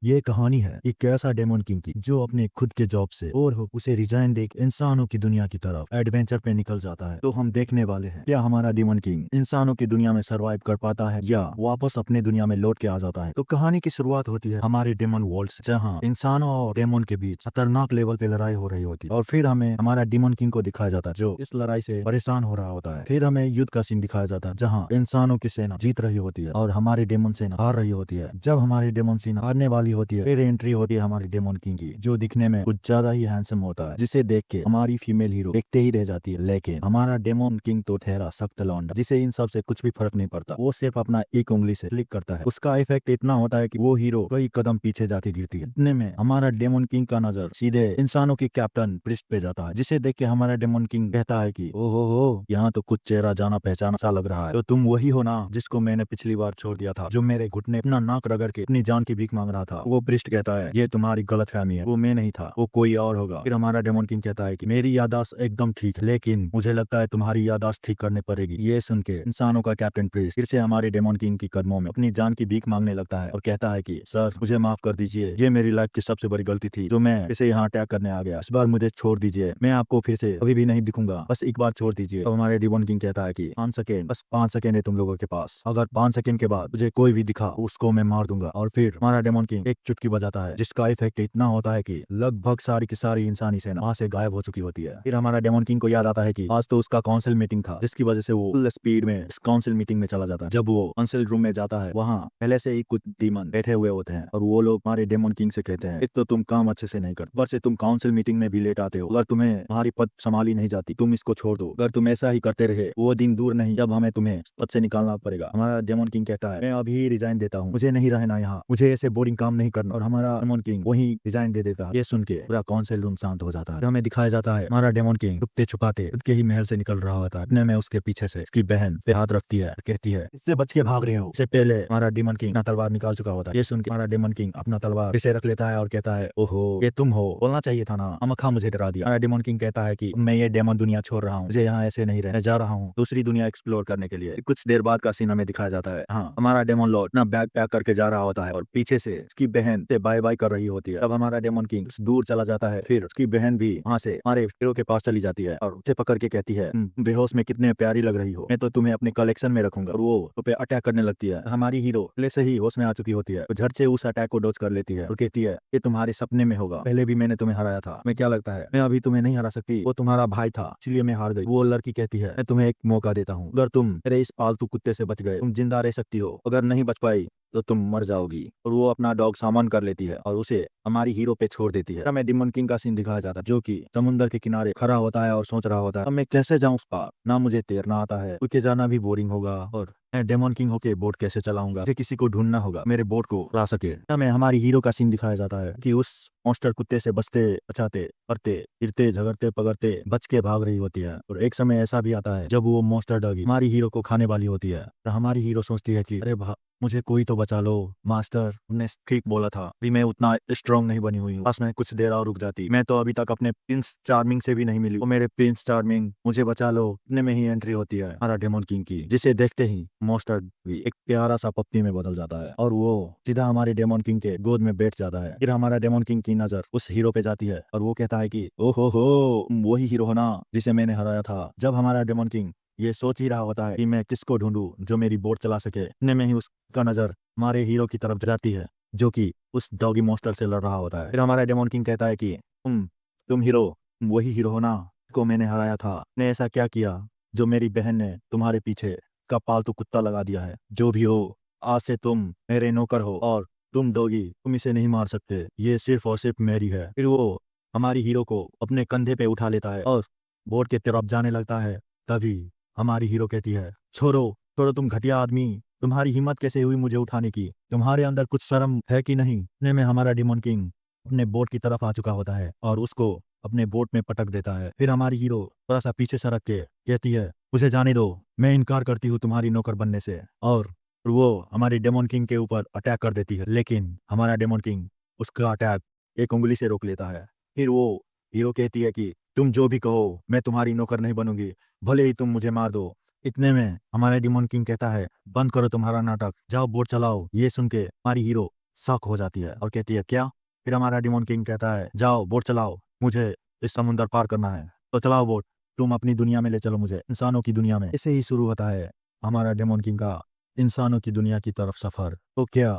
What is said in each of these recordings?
ये कहानी है एक ऐसा डेमन किंग की जो अपने खुद के जॉब से और हो उसे रिजाइन देख इंसानों की दुनिया की तरफ एडवेंचर पे निकल जाता है। तो हम देखने वाले हैं क्या हमारा डेमन किंग इंसानों की दुनिया में सरवाइव कर पाता है या वापस अपने दुनिया में लौट के आ जाता है। तो कहानी की शुरुआत होती है हमारे डेमन वर्ल्ड से, जहाँ इंसानों और डेमन के बीच खतरनाक लेवल पे लड़ाई हो रही होती है। और फिर हमें हमारा डेमन किंग को दिखाया जाता है जो इस लड़ाई से परेशान हो रहा होता है। फिर हमें युद्ध का सीन दिखाया जाता है जहाँ इंसानों की सेना जीत रही होती है और हमारी डेमन सेना हार रही होती है। जब हमारी डेमन सेना हारने वाली होती है फिर एंट्री होती है हमारी डेमन किंग की, जो दिखने में कुछ ज्यादा ही हैंडसम होता है, जिसे देख के हमारी फीमेल हीरो देखते ही रह जाती है। लेकिन हमारा डेमन किंग तो ठहरा सख्त लौंडा, जिसे इन सब से कुछ भी फर्क नहीं पड़ता। वो सिर्फ अपना एक उंगली से क्लिक करता है, उसका इफेक्ट इतना होता है कि वो हीरो कई कदम पीछे जाके गिरती है। इतने में हमारा डेमन किंग का नजर सीधे इंसानों की कैप्टन प्रिस्ट पे जाता है, जिसे देख के हमारा डेमन किंग कहता है कि ओहो हो, यहाँ तो कुछ चेहरा जाना पहचाना सा लग रहा है। तो तुम वही हो ना जिसको मैंने पिछली बार छोड़ दिया था, जो मेरे घुटने अपना नाक रगड़ के अपनी जान की भीख मांग रहा था। वो प्रिस्ट कहता है ये तुम्हारी गलत फहमी है, वो मैं नहीं था, वो कोई और होगा। फिर हमारा डेमन किंग कहता है कि मेरी याददाश्त एकदम ठीक है, लेकिन मुझे लगता है तुम्हारी याददाश्त ठीक करने पड़ेगी। ये सुन के इंसानों का कैप्टन प्रिस्ट फिर से हमारे डेमन किंग की कदमों में अपनी जान की भीख मांगने लगता है और कहता है कि सर मुझे माफ कर दीजिए, ये मेरी लाइफ की सबसे बड़ी गलती थी जो मैं इसे यहाँ अटैक करने आ गया। इस बार मुझे छोड़ दीजिए, मैं आपको फिर से कभी भी नहीं दिखूंगा, बस एक बार छोड़ दीजिए। तो हमारे डेमन किंग कहता है कि 5 सेकेंड, बस 5 सेकेंड है तुम लोगों के पास, अगर 5 सेकेंड के बाद मुझे कोई भी दिखा उसको मैं मार दूंगा। और फिर हमारा डेमन किंग एक चुटकी बजाता है जिसका इफेक्ट इतना होता है कि लगभग सारी की सारी इंसानी सेना वहां से गायब हो चुकी होती है। फिर हमारा डेमन किंग को याद आता है कि आज तो उसका काउंसिल मीटिंग था, जिसकी वजह से वो फुल स्पीड में इस काउंसिल मीटिंग में चला जाता है। जब वो काउंसिल रूम में जाता है वहाँ पहले से ही कुछ डीमन बैठे हुए होते हैं और वो लोग हमारे डेमन किंग से कहते हैं एक तो तुम काम अच्छे से नहीं करते, ऊपर से तुम काउंसिल मीटिंग में भी लेट आते हो, अगर तुम्हें तुम्हारी पद संभाली नहीं जाती तुम इसको छोड़ दो, अगर तुम ऐसा ही करते रहे वो दिन दूर नहीं जब हमें तुम्हें पद से निकालना पड़ेगा। हमारा डेमन किंग कहता है मैं अभी रिजाइन देता हूँ, मुझे नहीं रहना यहाँ, मुझे ऐसे बोरिंग काम नहीं करना। और हमारा डेमन किंग वही रिजाइन दे देता है। ये सुन के पूरा काउंसिल रूम शांत हो जाता है। फिर हमें दिखाया जाता है हमारा डेमन किंग छुपते छुपाते खुद के ही महल से निकल रहा होता है। इतने में उसके पीछे से उसकी बहन पे हाथ रखती है, कहती है इससे बच के भाग रहे हो। इससे पहले हमारा डेमन किंग अपना तलवार निकाल चुका होता है। ये सुन के हमारा डेमन किंग अपना तलवार फिर से रख लेता है और कहता है ओहो ये तुम हो, बोलना चाहिए था ना, अमखा मुझे डरा दिया। हमारा डेमन किंग कहता है कि मैं ये डेमन दुनिया छोड़ रहा हूँ, मुझे यहाँ ऐसे नहीं रहना, जा रहा हूँ दूसरी दुनिया एक्सप्लोर करने के लिए। कुछ देर बाद का सीन हमें दिखाया जाता है। हाँ, हमारा डेमन लॉर्ड अपना बैग पैक करके जा रहा होता है और पीछे से उसकी बहन से बाय बाय कर रही होती है। तब हमारा डेमन किंग दूर चला जाता है। फिर उसकी बहन भी वहाँ से हमारे हीरो के पास चली जाती है और उसे पकड़ के कहती है बेहोश में कितने प्यारी लग रही हो, मैं तो तुम्हें अपने कलेक्शन में रखूंगा। और वो उस पे अटैक करने लगती है। हमारी हीरो पहले से ही होश में आ चुकी होती है, तो झट से उस अटैक को डॉज कर लेती है और कहती है ये तुम्हारे सपने में होगा, पहले भी मैंने तुम्हें हराया था, मैं क्या लगता है मैं अभी तुम्हें नहीं हरा सकती, वो तुम्हारा भाई था इसलिए मैं हार गई। वो लड़की कहती है मैं तुम्हें एक मौका देता हूँ, अगर तुम मेरे इस पालतू कुत्ते से बच गए तुम जिंदा रह सकती हो, अगर नहीं बच पाई तो तुम मर जाओगी। और वो अपना डॉग सामान कर लेती है और उसे हमारी हीरो पे छोड़ देती है। हमें डेमन किंग का सीन दिखाया जाता है जो कि समुद्र के किनारे खड़ा होता है और सोच रहा होता है अब मैं कैसे जाऊं उस पार, ना मुझे तैरना आता है, उनके जाना भी बोरिंग होगा, और मैं डेमन किंग होके बोट कैसे चलाऊंगा, मुझे किसी को ढूंढना होगा मेरे बोट को उड़ा सके। हमें हमारी हीरो का सीन दिखाया जाता है कि उस मॉन्स्टर कुत्ते से बचते बचाते करते फिरते झगड़ते पकड़ते बच के भाग रही होती है। और एक समय ऐसा भी आता है जब वो मॉन्स्टर डॉगी हमारी हीरो को खाने वाली होती है, तो हमारी हीरो सोचती है कि अरे मुझे कोई तो बचा लो, मास्टर ने ठीक बोला था, भी मैं उतना स्ट्रांग नहीं बनी हुई हूँ, बस मैं कुछ देर और रुक जाती, मैं तो अभी तक अपने प्रिंस चार्मिंग से भी नहीं मिली, वो मेरे प्रिंस चार्मिंग मुझे बचा लो। इतने में ही एंट्री होती है हमारा डेमन किंग की, जिसे देखते ही मॉन्स्टर भी एक प्यारा सा पप्पी में बदल जाता है और वो सीधा हमारे डेमन किंग के गोद में बैठ जाता है। फिर हमारा डेमन किंग की नजर उस हीरो पे जाती है और वो कहता है कि ओहो हो, वही हीरो हो ना जिसे मैंने हराया था। जब हमारा डेमन किंग ये सोच ही रहा होता है कि मैं किसको ढूंढूं जो मेरी बोट चला सके, इतने में ही उसका नजर हमारे हीरो की तरफ जाती है जो कि उस डॉगी मॉन्स्टर से लड़ रहा होता है। फिर हमारा डेमन किंग कहता है कि तुम हीरो वही हीरो हो ना को मैंने हराया था, ने ऐसा क्या किया जो मेरी बहन ने तुम्हारे पीछे का पालतू कुत्ता लगा दिया है। जो भी हो आज से तुम मेरे नौकर हो और तुम डॉगी तुम इसे नहीं मार सकते, ये सिर्फ और सिर्फ मेरी है। फिर वो हमारी हीरो को अपने कंधे पे उठा लेता है और बोट की तरफ जाने लगता है। तभी हमारी हीरो कहती है छोड़ो छोड़ो तुम घटिया आदमी, तुम्हारी हिम्मत कैसे हुई मुझे उठाने की, तुम्हारे अंदर कुछ शर्म है कि नहीं। इतने में हमारा डेमन किंग अपने बोट की तरफ आ चुका होता है और उसको अपने बोट में पटक देता है। फिर हमारी हीरो थोड़ा सा पीछे सरक के कहती है उसे जाने दो, मैं इनकार करती हूँ तुम्हारी नौकर बनने से। और वो हमारी डेमन किंग के ऊपर अटैक कर देती है, लेकिन हमारा डेमन किंग उसका अटैक एक उंगली से रोक लेता है। फिर वो हीरो कहती है कि तुम जो भी कहो मैं तुम्हारी नौकर नहीं बनूंगी, भले ही तुम मुझे मार दो। इतने में हमारा डेमन किंग कहता है बंद करो तुम्हारा नाटक, जाओ बोट चलाओ। ये सुन के हमारी हीरो शक हो जाती है और कहती है क्या। फिर हमारा डिमोन किंग कहता है जाओ बोट चलाओ, मुझे इस समुंदर पार करना है, तो चलाओ बोट, तुम अपनी दुनिया में ले चलो मुझे, इंसानों की दुनिया में। इसे ही शुरू होता है हमारा डेमोन किंग का इंसानों की दुनिया की तरफ सफर। तो क्या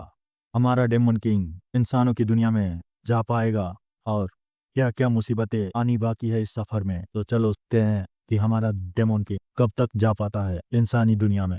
हमारा डेमोन किंग इंसानों की दुनिया में जा पाएगा, और क्या क्या मुसीबतें आनी बाकी है इस सफर में। तो चलो देखते हैं कि हमारा डेमोन किंग कब तक जा पाता है इंसानी दुनिया में।